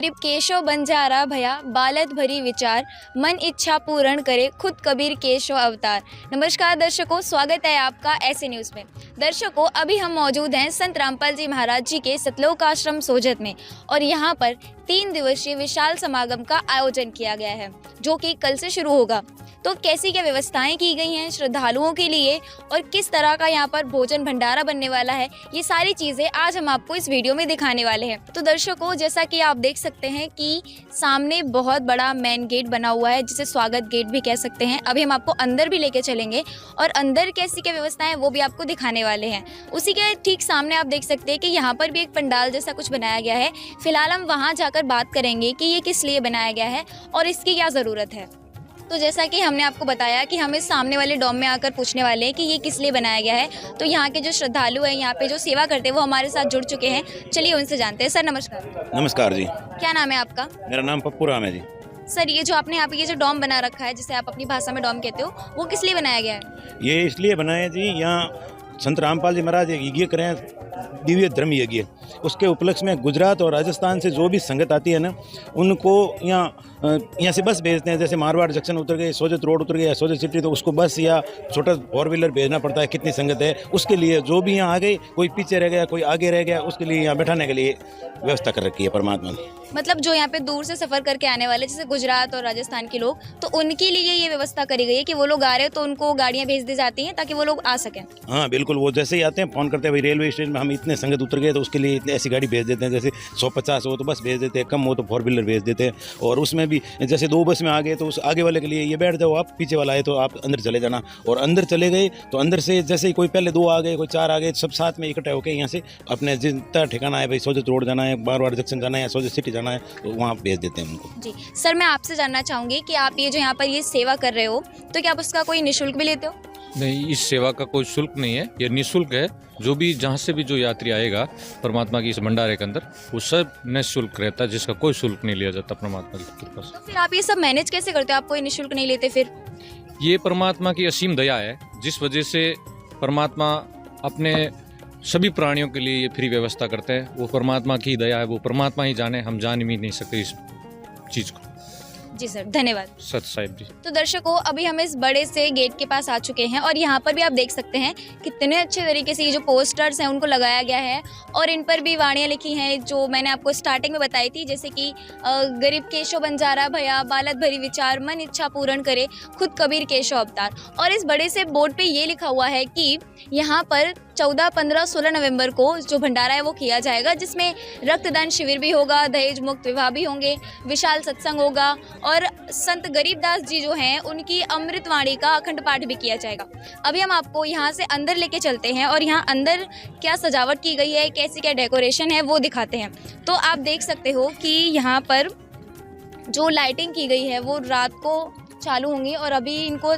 गरीब केशव बंजारा भया बालत भरी विचार मन इच्छा पूर्ण करे खुद कबीर केशव अवतार। नमस्कार दर्शकों, स्वागत है आपका ऐसे न्यूज़ में। दर्शकों, अभी हम मौजूद हैं संत रामपाल जी महाराज जी के सतलोक आश्रम सोजत में और यहाँ पर 3 दिवसीय विशाल समागम का आयोजन किया गया है जो कि कल से शुरू होगा। तो कैसी क्या व्यवस्थाएं की गई हैं श्रद्धालुओं के लिए और किस तरह का यहाँ पर भोजन भंडारा बनने वाला है, ये सारी चीज़ें आज हम आपको इस वीडियो में दिखाने वाले हैं। तो दर्शकों, जैसा कि आप देख सकते हैं कि सामने बहुत बड़ा मेन गेट बना हुआ है जिसे स्वागत गेट भी कह सकते हैं। अभी हम आपको अंदर भी लेके चलेंगे और अंदर कैसी क्या व्यवस्थाएं हैं वो भी आपको दिखाने वाले हैं। उसी के ठीक सामने आप देख सकते हैं कि यहाँ पर भी एक पंडाल जैसा कुछ बनाया गया है। फिलहाल हम वहाँ जाकर बात करेंगे कि ये किस लिए बनाया गया है और इसकी क्या ज़रूरत है। तो जैसा कि हमने आपको बताया कि हम इस सामने वाले डोम में आकर पूछने वाले हैं कि ये किस लिए बनाया गया है। तो यहाँ के जो श्रद्धालु हैं, यहाँ पे जो सेवा करते हैं, वो हमारे साथ जुड़ चुके हैं। चलिए उनसे जानते हैं। सर नमस्कार। नमस्कार जी। क्या नाम है आपका? मेरा नाम पप्पू राम है जी। सर, ये जो आपने यहाँ पे ये जो डोम बना रखा है, जिसे आप अपनी भाषा में डोम कहते हो, वो किस लिए बनाया गया है? ये इसलिए बनाया जी, यहाँ संत रामपाल जी महाराज एक यज्ञ करें, दिव्य धर्म यज्ञ। उसके उपलक्ष्य में गुजरात और राजस्थान से जो भी संगत आती है ना, उनको यहाँ से बस भेजते हैं। जैसे मारवाड़ जंक्शन उतर गए, सोजत रोड उतर गया, सोजत सिटी, तो उसको बस या छोटा 4 व्हीलर भेजना पड़ता है। कितनी संगत है उसके लिए, जो भी यहाँ आ गए, कोई पीछे रह गया, कोई आगे रह गया, उसके लिए यहाँ बैठाने के लिए व्यवस्था कर रखी है परमात्मा ने। मतलब जो यहाँ पे दूर से सफ़र करके आने वाले, जैसे गुजरात और राजस्थान के लोग, तो उनके लिए ये व्यवस्था करी गई है कि वो लोग आ रहे हैं तो उनको गाड़ियाँ भेज दी जाती हैं ताकि वो लोग आ सकें। हाँ बिल्कुल, वो जैसे ही आते हैं फ़ोन करते हैं, भाई रेलवे स्टेशन में हम इतने संगत उतर गए, तो उसके लिए इतनी ऐसी गाड़ी भेज देते हैं। जैसे 150 हो तो बस भेज देते हैं, कम हो तो 4 व्हीलर भेज देते हैं। और उसमें भी जैसे 2 बस में आ गए तो उस आगे वाले के लिए ये बैठ जाओ आप, पीछे वाला है तो आप अंदर चले जाना। और अंदर चले गए तो अंदर से जैसे ही कोई पहले 2 आ गए, कोई 4 आ गए, सब साथ में इकट्ठे होकर यहाँ से अपने जितना ठिकाना है, भाई सोजत रोड जाना है, मारवाड़ जंक्शन जाना है, सोजत सिटी जाना है, तो वहाँ भेज देते हैं उनको। जी सर, मैं आपसे जानना चाहूँगी कि आप ये जो यहाँ पर ये सेवा कर रहे हो, तो क्या आप उसका कोई निःशुल्क भी लेते हो? नहीं, इस सेवा का कोई शुल्क नहीं है, ये निःशुल्क है। जो भी जहाँ से भी जो यात्री आएगा परमात्मा की इस भंडारे के अंदर, वो सब निःशुल्क रहता है, जिसका कोई शुल्क नहीं लिया जाता परमात्मा की कृपा से। तो फिर आप ये सब मैनेज कैसे करते हो? आप कोई निःशुल्क नहीं लेते फिर? ये परमात्मा की असीम दया है, जिस वजह से परमात्मा अपने सभी प्राणियों के लिए ये फ्री व्यवस्था करते हैं। वो परमात्मा की दया है, वो परमात्मा ही जाने, हम जान भी नहीं सकते इस चीज़ को। जी सर, धन्यवाद। सत साहिब जी। तो दर्शकों, अभी हम इस बड़े से गेट के पास आ चुके हैं और यहाँ पर भी आप देख सकते हैं कितने अच्छे तरीके से ये जो पोस्टर्स हैं उनको लगाया गया है और इन पर भी वाणियाँ लिखी हैं जो मैंने आपको स्टार्टिंग में बताई थी, जैसे कि गरीब केशव बंजारा भया बालत भरी विचार मन इच्छा पूर्ण करे खुद कबीर केशव अवतार। और इस बड़े से बोर्ड पे ये लिखा हुआ है कि यहाँ पर 14, 15, 16 नवंबर को जो भंडारा है वो किया जाएगा, जिसमें रक्तदान शिविर भी होगा, दहेज मुक्त विवाह भी होंगे, विशाल सत्संग होगा और संत गरीबदास जी जो हैं उनकी अमृतवाणी का अखंड पाठ भी किया जाएगा। अभी हम आपको यहाँ से अंदर लेके चलते हैं और यहाँ अंदर क्या सजावट की गई है, कैसी क्या डेकोरेशन है वो दिखाते हैं। तो आप देख सकते हो कि यहाँ पर जो लाइटिंग की गई है वो रात को चालू होंगी और अभी इनको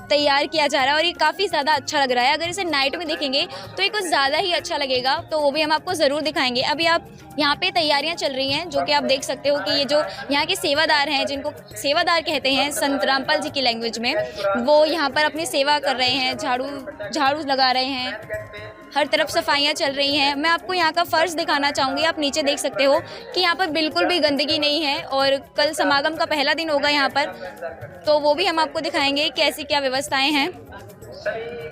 तैयार किया जा रहा है और ये काफ़ी ज़्यादा अच्छा लग रहा है। अगर इसे नाइट में देखेंगे तो ये कुछ ज़्यादा ही अच्छा लगेगा, तो वो भी हम आपको ज़रूर दिखाएंगे। अभी आप यहाँ पे तैयारियां चल रही हैं जो कि आप देख सकते हो कि ये जो यहाँ के सेवादार हैं, जिनको सेवादार कहते हैं संत रामपाल जी की लैंग्वेज में, वो यहाँ पर अपनी सेवा कर रहे हैं, झाड़ू लगा रहे हैं, हर तरफ सफाइयाँ चल रही हैं। मैं आपको यहाँ का फ़र्श दिखाना चाहूँगी। आप नीचे देख सकते हो कि यहाँ पर बिल्कुल भी गंदगी नहीं है और कल समागम का पहला दिन होगा यहाँ पर, तो वो भी हम आपको दिखाएंगे कैसी क्या व्यवस्थाएं हैं।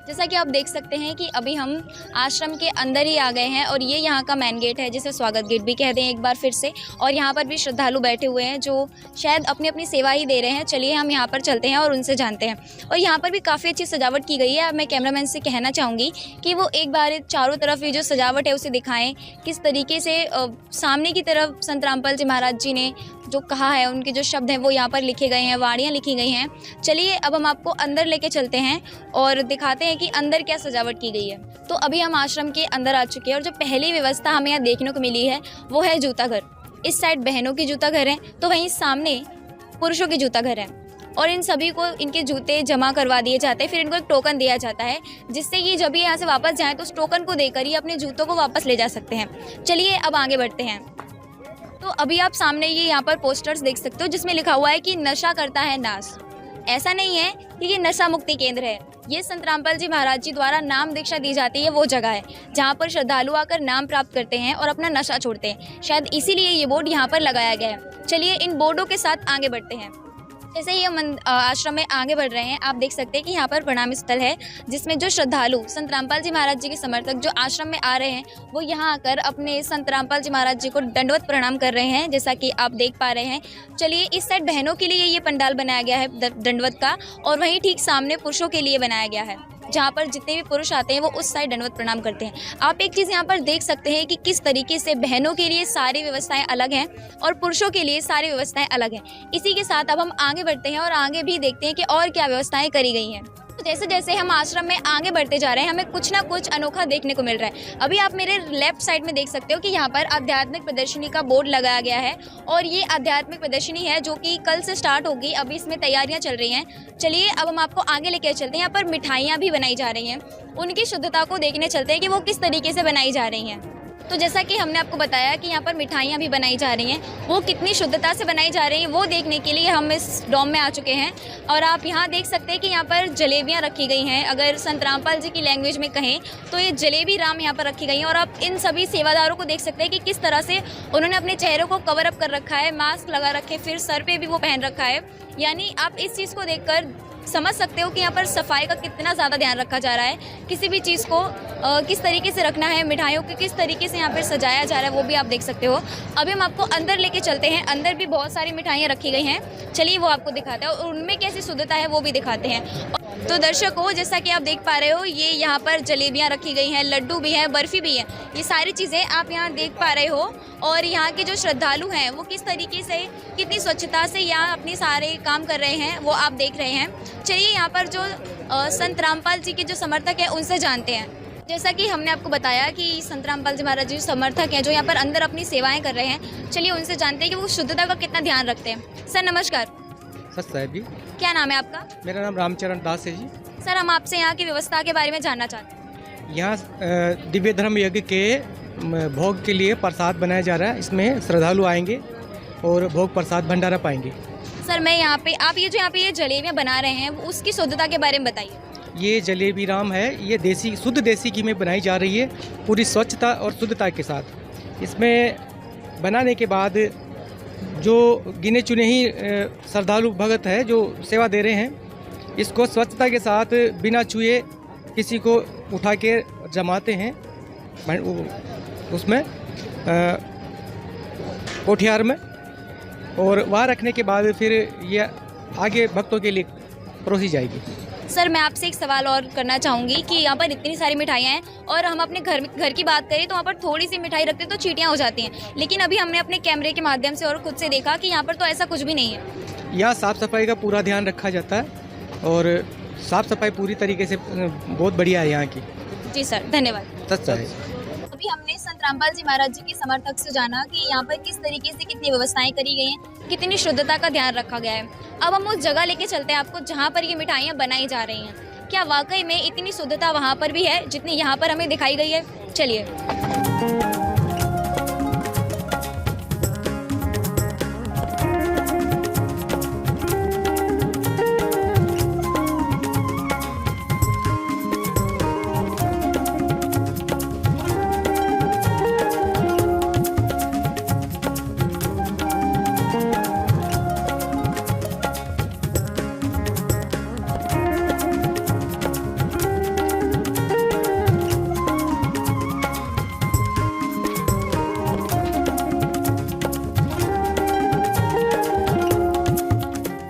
जैसा कि आप देख सकते हैं कि अभी हम आश्रम के अंदर ही आ गए हैं और ये यहाँ का मेन गेट है, जिसे स्वागत गेट भी कहते हैं एक बार फिर से। और यहाँ पर भी श्रद्धालु बैठे हुए हैं जो शायद अपनी अपनी सेवा ही दे रहे हैं। चलिए हम यहाँ पर चलते हैं और उनसे जानते हैं। और यहाँ पर भी काफ़ी अच्छी सजावट की गई है। मैं कैमरामैन से कहना चाहूँगी कि वो एक बार चारों तरफ ये जो सजावट है उसे दिखाएँ, किस तरीके से सामने की तरफ संत रामपाल जी महाराज जी ने जो कहा है, उनके जो शब्द हैं वो यहाँ पर लिखे गए हैं, वाणियाँ लिखी गई हैं। चलिए अब हम आपको अंदर लेके चलते हैं और दिखाते हैं कि अंदर क्या सजावट की गई है। तो अभी हम आश्रम के अंदर आ चुके हैं और जो पहली व्यवस्था हमें यहाँ देखने को मिली है वो है जूता घर। इस साइड बहनों की जूता घर है तो वहीं सामने पुरुषों की जूता घर है और इन सभी को इनके जूते जमा करवा दिए जाते हैं। फिर इनको एक टोकन दिया जाता है जिससे ये जब ये यहाँ से वापस जाएँ तो उस टोकन को देकर ही अपने जूतों को वापस ले जा सकते हैं। चलिए अब आगे बढ़ते हैं। तो अभी आप सामने ये यहाँ पर पोस्टर्स देख सकते हो जिसमें लिखा हुआ है कि नशा करता है नाश। ऐसा नहीं है कि ये नशा मुक्ति केंद्र है। ये संत रामपाल जी महाराज जी द्वारा नाम दीक्षा दी जाती है वो जगह है जहाँ पर श्रद्धालु आकर नाम प्राप्त करते हैं और अपना नशा छोड़ते हैं। शायद इसीलिए ये बोर्ड यहाँ पर लगाया गया है। चलिए इन बोर्डों के साथ आगे बढ़ते हैं। जैसे ही हम आश्रम में आगे बढ़ रहे हैं, आप देख सकते हैं कि यहाँ पर प्रणाम स्थल है जिसमें जो श्रद्धालु संत रामपाल जी महाराज जी के समर्थक जो आश्रम में आ रहे हैं वो यहाँ आकर अपने संत रामपाल जी महाराज जी को दंडवत प्रणाम कर रहे हैं, जैसा कि आप देख पा रहे हैं। चलिए इस साइड बहनों के लिए ये पंडाल बनाया गया है दंडवत का, और वहीं ठीक सामने पुरुषों के लिए बनाया गया है जहाँ पर जितने भी पुरुष आते हैं वो उस साइड दंडवत प्रणाम करते हैं। आप एक चीज़ यहाँ पर देख सकते हैं कि किस तरीके से बहनों के लिए सारी व्यवस्थाएं अलग हैं और पुरुषों के लिए सारी व्यवस्थाएं अलग हैं। इसी के साथ अब हम आगे बढ़ते हैं और आगे भी देखते हैं कि और क्या व्यवस्थाएं करी गई हैं। तो जैसे जैसे हम आश्रम में आगे बढ़ते जा रहे हैं हमें कुछ ना कुछ अनोखा देखने को मिल रहा है। अभी आप मेरे लेफ्ट साइड में देख सकते हो कि यहाँ पर आध्यात्मिक प्रदर्शनी का बोर्ड लगाया गया है, और ये आध्यात्मिक प्रदर्शनी है जो कि कल से स्टार्ट होगी। अभी इसमें तैयारियां चल रही हैं। चलिए अब हम आपको आगे लेकर चलते हैं। यहाँ पर मिठाइयाँ भी बनाई जा रही हैं, उनकी शुद्धता को देखने चलते हैं कि वो किस तरीके से बनाई जा रही हैं। तो जैसा कि हमने आपको बताया कि यहाँ पर मिठाइयाँ भी बनाई जा रही हैं, वो कितनी शुद्धता से बनाई जा रही हैं वो देखने के लिए हम इस डोम में आ चुके हैं। और आप यहाँ देख सकते हैं कि यहाँ पर जलेबियाँ रखी गई हैं। अगर संत रामपाल जी की लैंग्वेज में कहें तो ये जलेबी राम यहाँ पर रखी गई हैं। और आप इन सभी सेवादारों को देख सकते हैं कि किस तरह से उन्होंने अपने चेहरे को कवर अप कर रखा है, मास्क लगा रखे, फिर सर पे भी वो पहन रखा है। यानी आप इस चीज़ को देखकर समझ सकते हो कि यहाँ पर सफाई का कितना ज़्यादा ध्यान रखा जा रहा है। किसी भी चीज़ को किस तरीके से रखना है, मिठाइयों को किस तरीके से यहाँ पर सजाया जा रहा है वो भी आप देख सकते हो। अभी हम आपको अंदर लेके चलते हैं। अंदर भी बहुत सारी मिठाइयाँ रखी गई हैं। चलिए वो आपको दिखाते हैं और उनमें कैसी शुद्धता है वो भी दिखाते हैं। तो दर्शकों, जैसा कि आप देख पा रहे हो, ये यहाँ पर जलेबियाँ रखी गई हैं, लड्डू भी हैं, बर्फ़ी भी है। ये सारी चीज़ें आप यहाँ देख पा रहे हो। और यहाँ के जो श्रद्धालु हैं वो किस तरीके से, कितनी स्वच्छता से यहाँ अपने सारे काम कर रहे हैं वो आप देख रहे हैं। चलिए यहाँ पर जो संत रामपाल जी के जो समर्थक हैं उनसे जानते हैं। जैसा कि हमने आपको बताया कि संत रामपाल जी महाराज जी समर्थक हैं जो यहाँ पर अंदर अपनी सेवाएं कर रहे हैं। चलिए उनसे जानते हैं कि वो शुद्धता का कितना ध्यान रखते हैं। सर नमस्कार। सर साहब जी, क्या नाम है आपका? मेरा नाम रामचरण दास है जी। सर हम आपसे यहाँ की व्यवस्था के बारे में जानना चाहते हैं। यहाँ दिव्य धर्म यज्ञ के भोग के लिए प्रसाद बनाया जा रहा है। इसमें श्रद्धालु आएंगे और भोग प्रसाद भंडारा पाएंगे। सर मैं यहाँ पे, आप ये जो यहाँ पे ये जलेबियाँ बना रहे हैं उसकी शुद्धता के बारे में बताइए। ये जलेबी राम है, ये देसी शुद्ध देसी घी में बनाई जा रही है, पूरी स्वच्छता और शुद्धता के साथ। इसमें बनाने के बाद जो गिने चुने ही श्रद्धालु भगत है जो सेवा दे रहे हैं, इसको स्वच्छता के साथ बिना छुए किसी को उठा के जमाते हैं उसमें कोठियार में, और वहाँ रखने के बाद फिर ये आगे भक्तों के लिए परोसी जाएगी। सर मैं आपसे एक सवाल और करना चाहूँगी कि यहाँ पर इतनी सारी मिठाइयाँ हैं और हम अपने घर की बात करें तो वहाँ पर थोड़ी सी मिठाई रखते तो चींटियाँ हो जाती हैं, लेकिन अभी हमने अपने कैमरे के माध्यम से और खुद से देखा कि यहाँ पर तो ऐसा कुछ भी नहीं है। यहाँ साफ़ सफाई का पूरा ध्यान रखा जाता है और साफ़ सफाई पूरी तरीके से बहुत बढ़िया है यहाँ की। जी सर, धन्यवाद। सच्चा है। अभी हमने संत रामपाल जी महाराज जी के समर्थक से जाना कि यहाँ पर किस तरीके से कितनी व्यवस्थाएं करी गई हैं, कितनी शुद्धता का ध्यान रखा गया है। अब हम उस जगह लेके चलते हैं आपको जहाँ पर ये मिठाइयाँ बनाई जा रही हैं। क्या वाकई में इतनी शुद्धता वहाँ पर भी है जितनी यहाँ पर हमें दिखाई गई है? चलिए।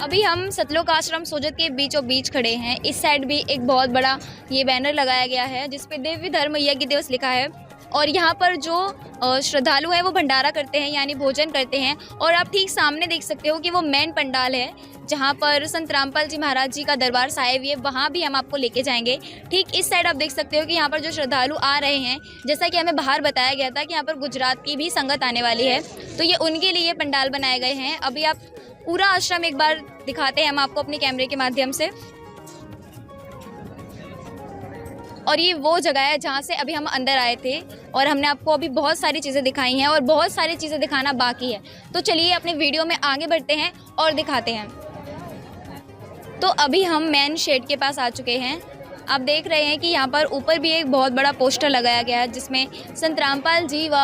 अभी हम सतलोक आश्रम सोजत के बीचों बीच खड़े हैं। इस साइड भी एक बहुत बड़ा ये बैनर लगाया गया है जिस पे दिव्य धर्म यज्ञ दिवस लिखा है, और यहाँ पर जो श्रद्धालु हैं वो भंडारा करते हैं यानी भोजन करते हैं। और आप ठीक सामने देख सकते हो कि वो मेन पंडाल है जहाँ पर संत रामपाल जी महाराज जी का दरबार साहिब है, वहाँ भी हम आपको लेके जाएंगे। ठीक इस साइड आप देख सकते हो कि यहाँ पर जो श्रद्धालु आ रहे हैं, जैसा कि हमें बाहर बताया गया था कि यहाँ पर गुजरात की भी संगत आने वाली है, तो ये उनके लिए पंडाल बनाए गए हैं। अभी आप पूरा आश्रम एक बार दिखाते हैं हम आपको अपने कैमरे के माध्यम से। और ये वो जगह है जहाँ से अभी हम अंदर आए थे और हमने आपको अभी बहुत सारी चीज़ें दिखाई हैं और बहुत सारी चीज़ें दिखाना बाकी है। तो चलिए अपने वीडियो में आगे बढ़ते हैं और दिखाते हैं। तो अभी हम मेन शेड के पास आ चुके हैं आप देख रहे हैं कि यहाँ पर ऊपर भी एक बहुत बड़ा पोस्टर लगाया गया है जिसमें संत रामपाल जी व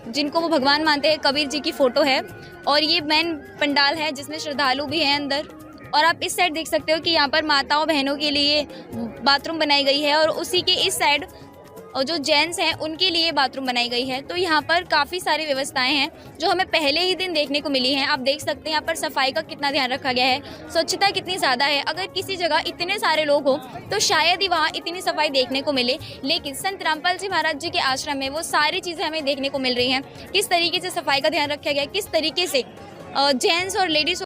जिनको वो भगवान मानते हैं कबीर जी की फ़ोटो है। और ये मेन पंडाल है जिसमें श्रद्धालु भी हैं अंदर। और आप इस साइड देख सकते हो कि यहाँ पर माताओं बहनों के लिए बाथरूम बनाई गई है और उसी के इस साइड और जो जेंट्स हैं उनके लिए बाथरूम बनाई गई है। तो यहाँ पर काफ़ी सारी व्यवस्थाएं हैं जो हमें पहले ही दिन देखने को मिली हैं। आप देख सकते हैं यहाँ पर सफाई का कितना ध्यान रखा गया है, स्वच्छता कितनी ज़्यादा है। अगर किसी जगह इतने सारे लोग हों तो शायद ही वहाँ इतनी सफाई देखने को मिले, लेकिन संत रामपाल जी महाराज जी के आश्रम में वो सारी चीज़ें हमें देखने को मिल रही हैं। किस तरीके से सफाई का ध्यान रखा गया है, किस तरीके से जेंट्स और लेडीज़